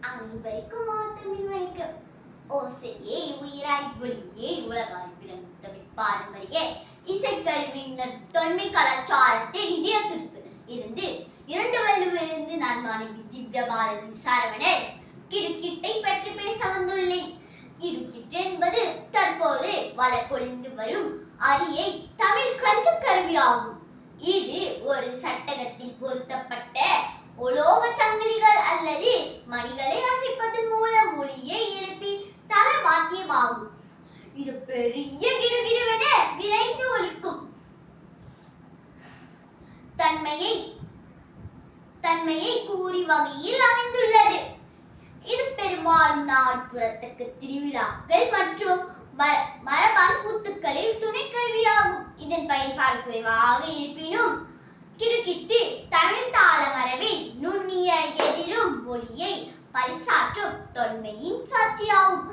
அனைவருக்கும் தமிழ் வணக்கம். ஓசையே உயிராய் ஒளியே உலகாய் விளங்கும் தமிழ் பாரம்பரிய இசைக்கருவியின் தொன்மை கலாச்சாரத்தில் இதய துடிப்பு இருந்து இரண்டு வல்லுவிலிருந்து நான் மாணவி திவ்ய பாரதி சரவணன் கிடுக்கிட்டை பற்றி பேச வந்துள்ளேன். கிடுக்கிட்டு என்பது தற்போது வழக்கொழிந்து வரும் அரியை தமிழ் கருவியாகும். இது ஒரு சட்டகத்தில் பொருத்தப்பட்ட உலோக சங்கிலிகள் அல்லது மணிகளை அசைப்பதன் மூலம் ஒளியை எழுப்பி தர வாத்தியமாகும். இது பெரிய கிடுகிடுவென விரைந்து ஒலிக்கும். தன்மையை கூறி வகையில் அமைந்துள்ளது. இது பெரும்பாலும் நாற்புறத்துக்கு திருவிழாக்கள் மற்றும் மரபான கூத்துக்களில் துணைக்கருவியாகும். இதன் பயன்பாடு குறைவாக இருப்பினும் கிடுக்கிட்டு தமிழ் தாள மரபின் நுண்ணிய எதிரும் ஒளியை பறைசாற்றும் தொன்மையின் சாட்சியாகும்.